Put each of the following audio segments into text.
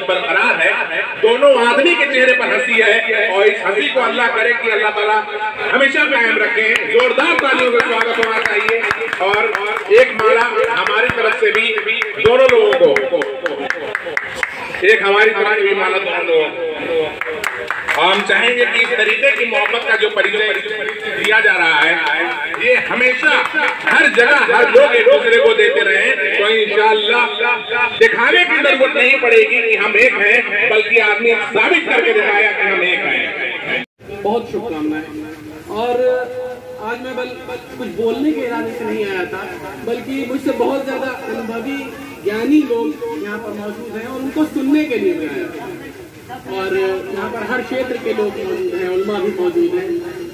बरकरार है, दोनों आदमी के चेहरे पर हंसी है और इस हंसी को अल्लाह करे कि अल्लाह ताला हमेशा कायम रखे। जोरदार तालियों का स्वागत होना चाहिए और एक माला हमारी तरफ से भी दोनों लोगों को, एक हमारी तरफ से भी माला दोनों लोगों को। हम चाहेंगे कि इस तरीके की मोहब्बत का जो परिचय दिया जा रहा है ये हमेशा हर जगह हर लोग एक दूसरे को देते रहे, तो इंशाअल्लाह दिखाने की जरूरत नहीं पड़ेगी कि हम एक हैं, बल्कि आदमी साबित करके दिखाया कि हम एक हैं। बहुत शुभकामनाएं। और आज मैं कुछ बोलने के इरादे से नहीं आया था, बल्कि मुझसे बहुत ज्यादा अनुभवी ज्ञानी लोग यहाँ पर मौजूद हैं और उनको सुनने के लिए मैं आया था। और यहाँ पर हर क्षेत्र के लोग मौजूद हैं, उलमा भी मौजूद हैं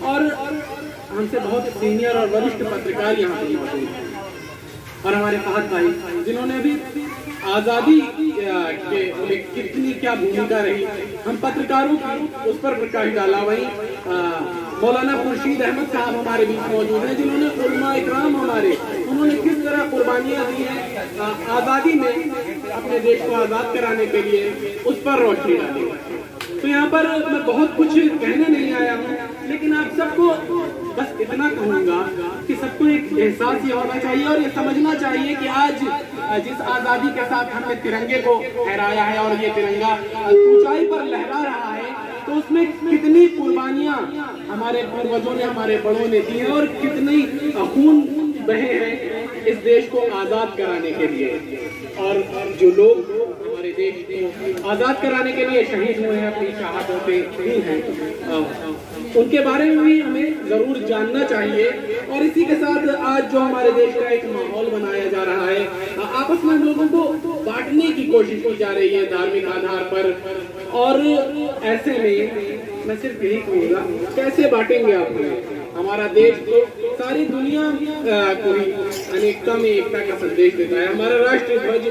और हमसे बहुत सीनियर और वरिष्ठ पत्रकार यहाँ पर मौजूद हैं। और हमारे फहद भाई जिन्होंने अभी आज़ादी के कितनी क्या भूमिका रही, हम पत्रकारों की उस पर प्रकाश डाला। वहीं मौलाना खुर्शीद अहमद साहब हमारे बीच मौजूद हैं, जिन्होंने उलमा इकराम हमारे, उन्होंने किस तरह कुर्बानियां दी हैं आज़ादी में अपने देश को आज़ाद कराने के लिए, उस पर रोशनी डाली। तो यहाँ पर मैं बहुत कुछ कहने नहीं आया हूँ, लेकिन आप सबको बस इतना कहूँगा कि सबको एक एहसास ये होना चाहिए और ये समझना चाहिए कि आज जिस आज़ादी के साथ हमने तिरंगे को फहराया है और ये तिरंगा ऊंचाई पर लहरा रहा है, तो उसमें कितनी कुर्बानियां हमारे पूर्वजों ने, हमारे बड़ों ने दी हैं और कितनी खून बहे हैं इस देश को आज़ाद कराने के लिए। और जो लोग हमारे देश को आज़ाद कराने के लिए शहीद हुए हैं, अपनी शहादतें दी हैं, उनके बारे में भी हमें जरूर जानना चाहिए। और इसी के साथ आज जो हमारे देश का एक माहौल बनाया जा रहा है, आपस में लोगों को बांटने की कोशिश की जा रही है धार्मिक आधार पर, और ऐसे में मैं सिर्फ यही कहूँगा, कैसे बांटेंगे आप? हमारा देश तो सारी दुनिया को ही अनेकता में एकता का संदेश देता है। हमारा राष्ट्रीय ध्वज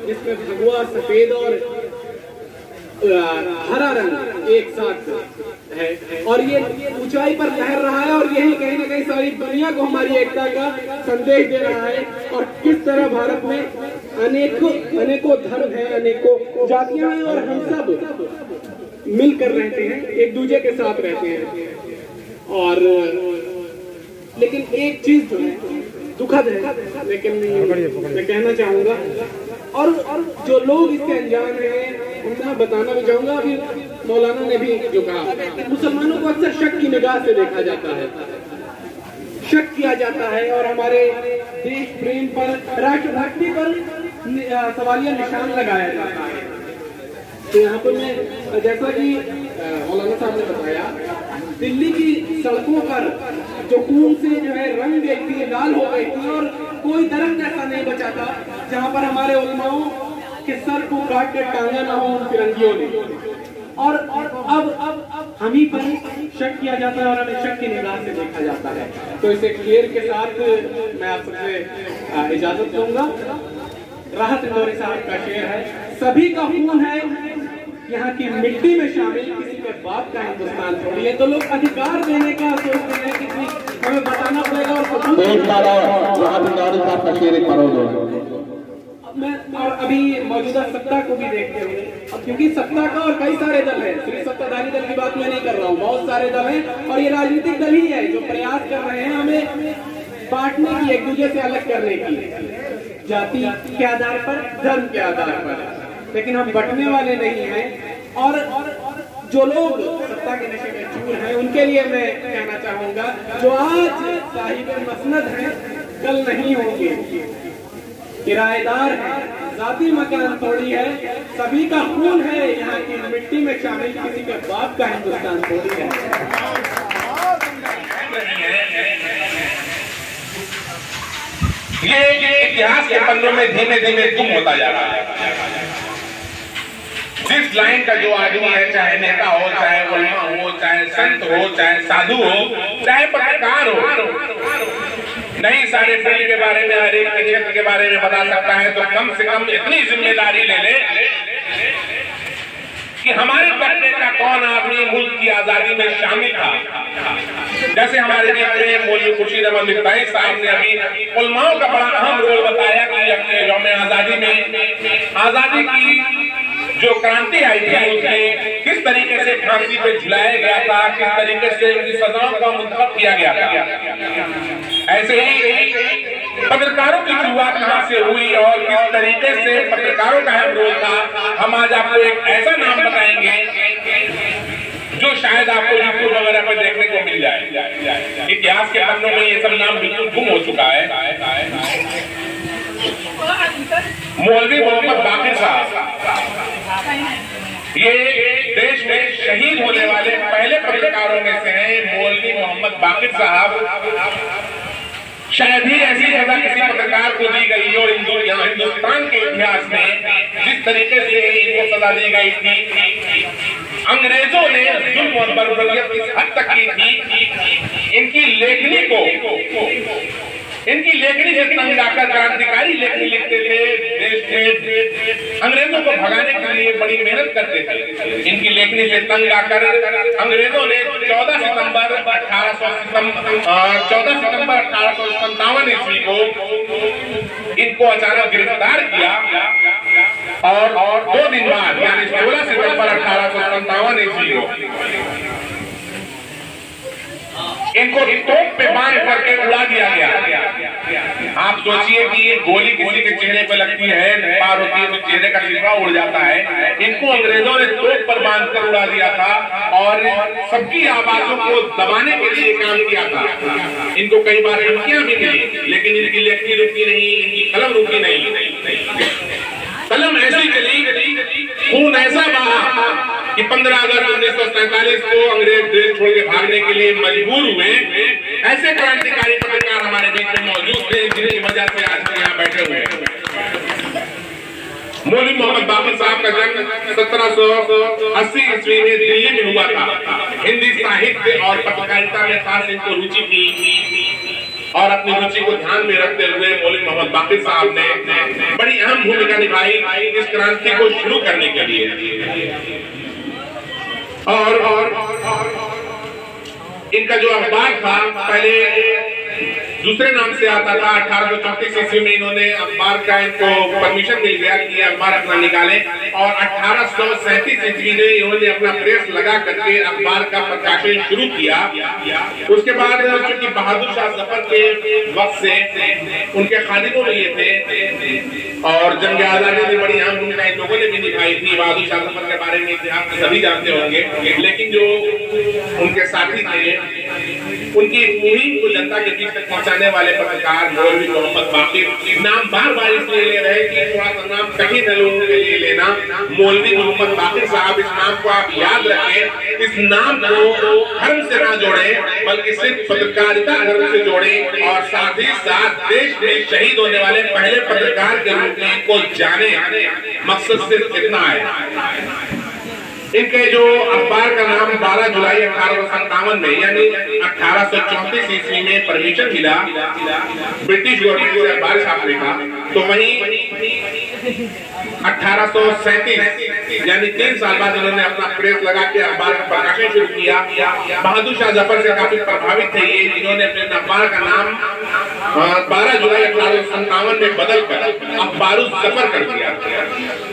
जिसमें भगवा, सफेद और हरा रंग एक साथ है और ये ऊंचाई पर लहर रहा है और यही कहीं ना कहीं सारी दुनिया को हमारी एकता का संदेश दे रहा है। और किस तरह भारत में अनेकों धर्म हैं, अनेकों जातियां हैं और हम सब मिलकर रहते हैं, एक दूसरे के साथ रहते हैं। और लेकिन एक चीज जो है दुखद है, लेकिन मैं कहना चाहूंगा और जो लोग इसके अनजान हैं उनको मैं बताना भी चाहूंगा। अभी मौलाना ने भी जो कहा, मुसलमानों को अक्सर शक की निगाह से देखा जाता है, शक किया जाता है और हमारे देश प्रेम पर, राष्ट्रभक्ति पर सवालिया निशान लगाया जाता है। तो यहाँ पर मैं, जैसा कि मौलाना साहब ने बताया, दिल्ली की सड़कों पर जो खून से जो है रंग गई थी, लाल हो गई थी और कोई दरख्त ऐसा नहीं बचा था जहाँ पर हमारे उलमाओं के सर को काट कर टांगा ना हो उन फिरंगियों ने। और अब हम ही पर शक किया जाता है और हमें शक की निगाह से देखा जाता है। तो इसे शेर के साथ मैं आप सबसे इजाजत दूंगा। राहत इंदौरी साहब का शेर है, सभी का खून है यहाँ की मिट्टी में शामिल, किसी के बाप का हिंदुस्तान थोड़ी है। तो लोग अधिकार देने का सोचते हैं कि हमें बताना पड़ेगा और अभी मौजूदा सत्ता को भी देखते हुए, क्योंकि सत्ता का और कई सारे दल हैं, सिर्फ सत्ताधारी दल की बात मैं नहीं कर रहा हूँ, बहुत सारे दल हैं और ये राजनीतिक दल ही है जो प्रयास कर रहे हैं हमें बांटने की, एक दूसरे से अलग करने की, जाति के आधार पर, धर्म के आधार पर। लेकिन हम बंटने वाले नहीं हैं। और जो लोग सत्ता के नशे में चूर हैं उनके लिए मैं कहना चाहूंगा, जो आज साहिब मसनद हैं कल नहीं होंगे, किराएदार है, जाती मकान थोड़ी है, सभी का खून है यहाँ की मिट्टी में शामिल, किसी के बाप का हिंदुस्तान थोड़ी है। ये इतिहास के पन्नों में धीमे धीमे गुम होता जा रहा है। जिस लाइन का जो आदमी है, चाहे नेता हो, चाहे उलमा हो, चाहे संत हो, चाहे साधु हो, चाहे पत्रकार हो, नहीं सारे फील्ड के बारे में, हर एक क्षेत्र के बारे में बता सकता है, तो कम से कम इतनी जिम्मेदारी ले ले कि हमारे तबके का कौन आदमी मुल्क की आजादी में शामिल था। जैसे हमारे बीच में मौलवी खुर्शीद अहमद मिफ्ताही साहब ने अभी उलमाओं का बड़ा अहम रोल बताया कि अपने यौम आजादी में आजादी की जो क्रांति आई थी उसमें किस तरीके से फांसी पे झुलाया गया था, किस तरीके से उनकी सजाओं का मुंतखब किया गया था। ऐसे ही पत्रकारों की शुरुआत कहां से हुई और किस तरीके से पत्रकारों का अहम रोल था। हम आज आपको एक ऐसा नाम बताएंगे जो शायद आपको यूट्यूब वगैरह पर देखने को मिल जाए। इतिहास के पन्नों में ये सब नाम बिल्कुल गुम हो चुका है। मौलवी मोहम्मद बाकिर साहब ये देश में शहीद होने वाले पहले पत्रकारों में से हैं। मौलवी मोहम्मद बाकिर साहब शायद ही ऐसी सजा किसी पत्रकार को दी गई हो हिंदुस्तान के इतिहास में जिस तरीके से इनको सजा दी गई थी। अंग्रेजों ने जुल्म और बर्बरियत इस हद तक की थी, इनकी लेखनी से तंग आकर क्रांतिकारी लेखनी लिखते थे। देश में अंग्रेजों को भगाने के लिए बड़ी मेहनत करते थे। इनकी लेखनी से तंग आकर अंग्रेजों ने 14 सितंबर 1857 ईस्वी को इनको अचानक गिरफ्तार किया और 2 दिन बाद यानी 16 सितंबर 1857 ईस्वी को इनको तोप पे बांध करके उड़ा दिया गया। आप सोचिए कि ये गोली किसी के चेहरे पे लगती है, पार होती है तो चेहरे का शिकवा उड़ जाता है। इनको अंग्रेजों ने तोप पर बांध कर उड़ा दिया था और सबकी आवाजों को दबाने के लिए काम किया था। इनको कई बार धमकियां भी मिली, लेकिन इनकी लेखनी रुकी नहीं, इनकी कलम रुकी नहीं। कलम ऐसी चली, खून ऐसा बहा कि 15 अगस्त 1947 को अंग्रेज देश छोड़ के भागने के लिए मजबूर हुए। ऐसे क्रांतिकारी पत्रकार हमारे बीच में मौजूद थे जिनकी वजह से आज यहाँ बैठे हुए हैं। मौलवी मोहम्मद बाकिर साहब का जन्म 1780 ईस्वी में दिल्ली में हुआ था। हिंदी साहित्य और पत्रकारिता में खास इनको रुचि थी और अपनी रुचि को ध्यान में रखते हुए मौलवी मोहम्मद बाकिर साहब ने बड़ी अहम भूमिका निभाई इस क्रांति को शुरू करने के लिए। और इनका जो अखबार था पहले दूसरे नाम से आता था। 1834 ईस्वी में इन्होंने अखबार का इनको परमिशन मिल गया कि अखबार अपना निकालें और 1837 ईस्वी में इन्होंने अपना प्रेस लगा करके अखबार का प्रकाशन शुरू किया। उसके बाद चूंकि बहादुर शाह जफर के वक्त से उनके खादिमों में ये थे और जंग आजादी में बड़ी अहम भूमिका इन लोगों ने भी निभाई थी। बहादुर शाह जफर के बारे में इतिहास में सभी जानते होंगे, लेकिन जो उनके साथी थे उनकी मुहिम को जनता के बीच तक पहुंचाने वाले पत्रकार मौलवी मोहम्मद बाकिर। नाम बार इसलिए ले रहे कि थोड़ा सा नाम कठिन है लोगों के लिए लेना। मौलवी मोहम्मद बाकिर साहब, इस नाम को आप याद रखें। इस नाम को धर्म से ना जोड़े बल्कि सिर्फ पत्रकारिता धर्म से जोड़े और साथ ही साथ देश में शहीद होने वाले पहले पत्रकार के रूप में इनको जाने। मकसद सिर्फ इतना है। इनके जो अखबार का नाम 12 जुलाई 1857 में यानी 1834 ईस्वी में परमिशन मिला ब्रिटिश गवर्नमेंट से अखबार छापने का, तो वहीं 1837 यानी 3 साल बाद इन्होंने अपना प्रेस लगा के अखबार का प्रकाशन शुरू किया। बहादुर शाह जफर से काफी प्रभावित थे ये, जिन्होंने अपने अखबार का नाम 12 जुलाई 1857 में बदल कर अखबारुल जफर कर दिया।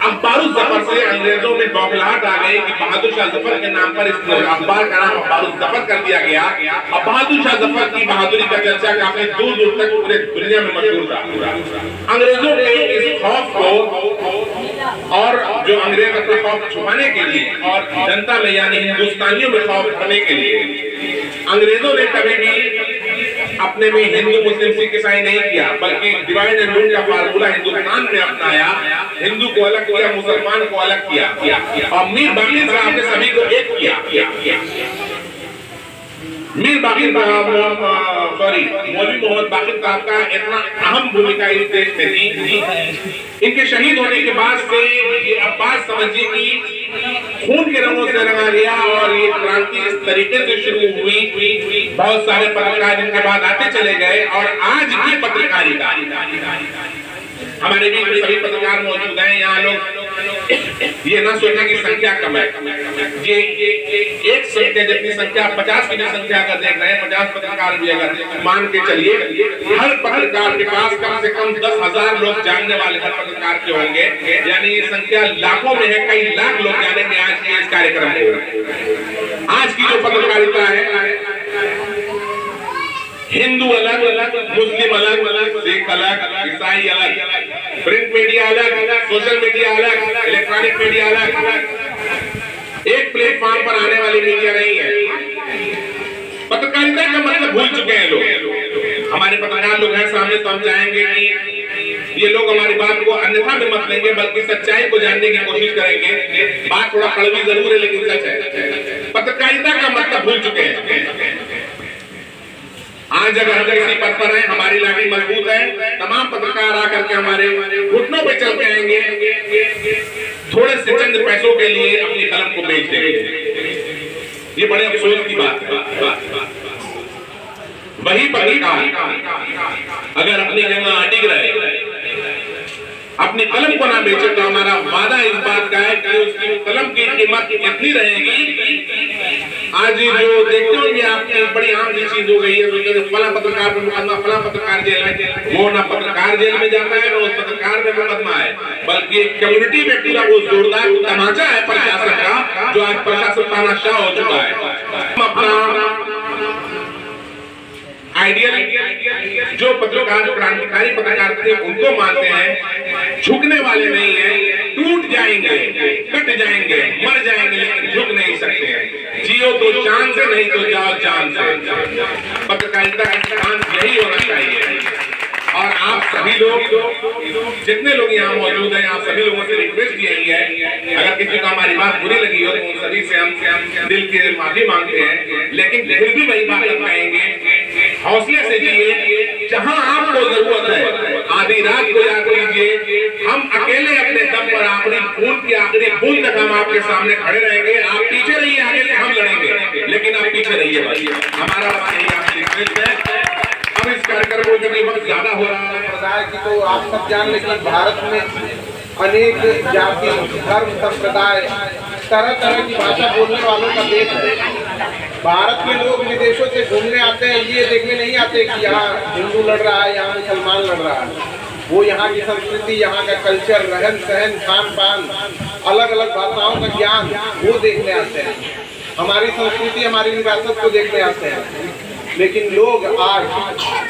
अखबारुल जफर से अंग्रेजों में बौखलाहट आ गई कि बहादुर शाह जफर के नाम पर इस अखबार का नाम अखबारुल जफर कर दिया गया। अब बहादुर शाह जफर की बहादुरी का चर्चा काफी दूर दूर तक पूरे दुनिया में मशहूर था। अंग्रेजों के इस खौफ को और जो अंग्रेज अपने खौफ छुपाने के लिए और जनता में यानी हिंदुस्तानियों में खौफ भरने के लिए अंग्रेजों ने कभी भी अपने में हिंदू मुस्लिम सिख ईसाई नहीं किया, बल्कि डिवाइड एंड रूल का फार्मूला हिंदुस्तान में अपनाया। हिंदू को अलग किया, मुसलमान को अलग किया और मीर बाकिर साहब ने सभी को एक किया। मीर बाकिर मौलवी मोहम्मद बाकिर साहब का इतना अहम भूमिका इस देश में थी। इनके शहीद होने के बाद से ये अब्बास समझिए कि खून के रंगों से रंगा गया और ये क्रांति इस तरीके से शुरू हुई। बहुत सारे पत्रकार इनके बाद आते चले गए और आज भी पत्रकारिता हमारे बीच में सभी पत्रकार मौजूद हैं। यहाँ लोग ये ना सोचना कि संख्या कम है। ये एक संख्या जितनी संख्या 50 की संख्या अगर देख रहे हैं, 50 पत्रकार भी अगर मान के चलिए, हर पत्रकार के पास कम से कम 10,000 लोग जानने वाले हर पत्रकार के होंगे, यानी ये संख्या लाखों में है, कई लाख लोग जानेंगे आज के इस कार्यक्रम को। आज की जो पत्रकारिता है, हिंदू अलग, मुस्लिम अलग, सिख अलग, ईसाई अलग, प्रिंट मीडिया अलग, सोशल मीडिया अलग, इलेक्ट्रॉनिक मीडिया अलग, एक प्लेटफॉर्म पर आने वाली मीडिया नहीं है। पत्रकारिता का मतलब भूल चुके हैं लोग। हमारे पत्रकार लोग हैं सामने, तो हम चाहेंगे कि ये लोग हमारी बात को अन्यथा में मत लेंगे, बल्कि सच्चाई को जानने की कोशिश करेंगे। बात थोड़ा कड़वी जरूर है, लेकिन सच है। पत्रकारिता का मतलब भूल चुके हैं। आज अगर हम इसी पद पर हैं, हमारी लाठी मजबूत है, तमाम पत्रकार आकर के हमारे घुटनों पे चल के आएंगे, थोड़े से चंद पैसों के लिए अपनी कलम को बेच देंगे। ये बड़े अफसोस की बात है। वही पत्रकार अगर अपनी जगह अडिग रहे, अपनी कलम को ना बेचे, तो हमारा वादा इस बात का है कि उसकी कलम की कीमत इतनी रहेगी। आज जो देखते होंगे आपकी बड़ी आम सी चीज हो गई है, फला पत्रकार पर मुकदमा, फला पत्रकार जेल में, वो ना पत्रकार जेल में जाता है, ना उस पत्रकार पे मुकदमा है, बल्कि कम्युनिटी में पूरा वो जोरदार तमाचा है प्रशासन का, जो आज प्रशासन तानाशाह हो चुका है। हम अपना आइडियल जो पत्रकार, जो क्रांतिकारी पत्रकार थे, उनको मानते हैं, झुकने वाले नहीं है। टूट जाएंगे, कट जाएंगे, मर जाएंगे, लेकिन झुक नहीं सकते हैं। जियो तो चांद से, नहीं तो जाओ चांद से। पत्रकारिता का सिद्धांत यही होना चाहिए। और आप सभी लोग, जितने लोग यहाँ मौजूद हैं, आप सभी लोगों से रिक्वेस्ट यही है, अगर किसी को हमारी बात बुरी लगी हो तो उन सभी से हम दिल की माफी मांगते हैं, लेकिन फिर भी वही बात कहेंगे, हौसले से जिए। जहां आपको जरूरत है, आधी रात को याद कीजिए, हम अकेले अपने दम पर आखिरी खून की आखिरी बूंद तक हम आपके सामने खड़े रहेंगे। आप पीछे रहिए, आगे से हम लड़ेंगे, लेकिन आप पीछे रहिए भाई। हमारा यही आपसे रिक्वेस्ट है। अब इस कार्यक्रम को जो वक्त ज्यादा हो रहा है संप्रदाय की, तो आप सब जान लें कि भारत में अनेक जाति, धर्म, संप्रदाय, तरह तरह की भाषा बोलने वालों का देश है। भारत के लोग विदेशों से घूमने आते हैं, ये देखने नहीं आते कि यहाँ हिंदू लड़ रहा है, यहाँ मुसलमान लड़ रहा है। वो यहाँ की संस्कृति, यहाँ का कल्चर, रहन सहन, खान पान, अलग अलग भाषाओं का ज्ञान, वो देखने आते हैं। हमारी संस्कृति, हमारी विरासत को देखने आते हैं। लेकिन लोग आज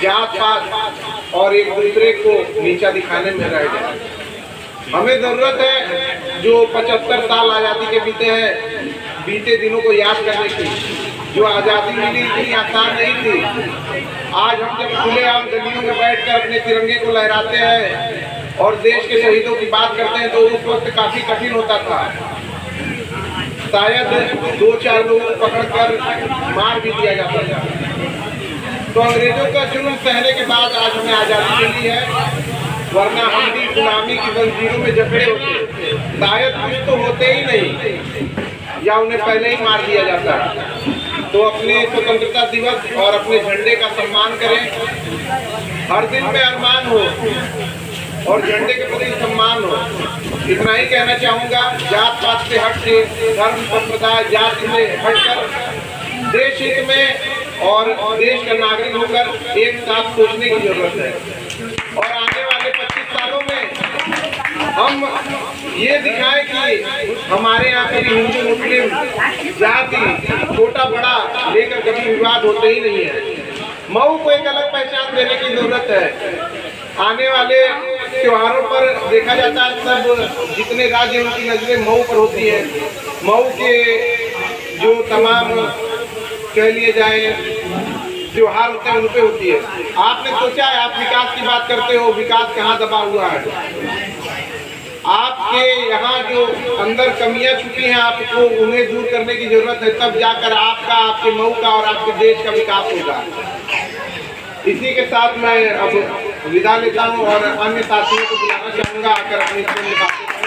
जात पात और एक दूसरे को नीचा दिखाने में रह गए। हमें जरूरत है जो 75 साल आज़ादी के बीते दिनों को याद करने की। जो आज़ादी मिली इतनी आसान नहीं थी। आज हम जब खुलेआम गलियों में बैठकर अपने तिरंगे को लहराते हैं और देश के शहीदों की बात करते हैं, तो उस वक्त काफी कठिन होता था। शायद 2-4 लोगों को पकड़कर मार भी दिया जाता था। तो अंग्रेजों का जुल्म सहने के बाद आज हमें आज़ादी मिली है, वरना हम भी गुलामी की जंजीरों में जकड़े होते, शायद कुछ तो होते ही नहीं, या उन्हें पहले ही मार दिया जाता। तो अपने स्वतंत्रता दिवस और अपने झंडे का सम्मान करें। हर दिन में अरमान हो और झंडे के प्रति सम्मान हो। इतना ही कहना चाहूँगा। जात पात से हट के, धर्म संप्रदाय जाति से हटकर देश हित में और देश का नागरिक होकर एक साथ सोचने की जरूरत है। और आने वाले 25 सालों में हम ये दिखाएं कि हमारे यहाँ कभी हिंदू मुस्लिम जाति छोटा बड़ा लेकर कभी विवाद होते ही नहीं है। मऊ को एक अलग पहचान देने की जरूरत है। आने वाले त्योहारों पर देखा जाता है, सब जितने राज्य उनकी नजरें मऊ पर होती है। मऊ के जो तमाम कह लिए जाए त्योहार होते हैं उन पे होती है। आपने सोचा है, आप विकास की बात करते हो, विकास कहाँ दबा हुआ है? आपके यहाँ जो अंदर कमियां छुपी हैं, आपको उन्हें दूर करने की जरूरत है। तब जाकर आपका, आपके मऊ का और आपके देश का विकास होगा। इसी के साथ मैं अब विदा लेता हूँ और अन्य साथियों को बुलाना चाहूँगा आकर अपनी बातें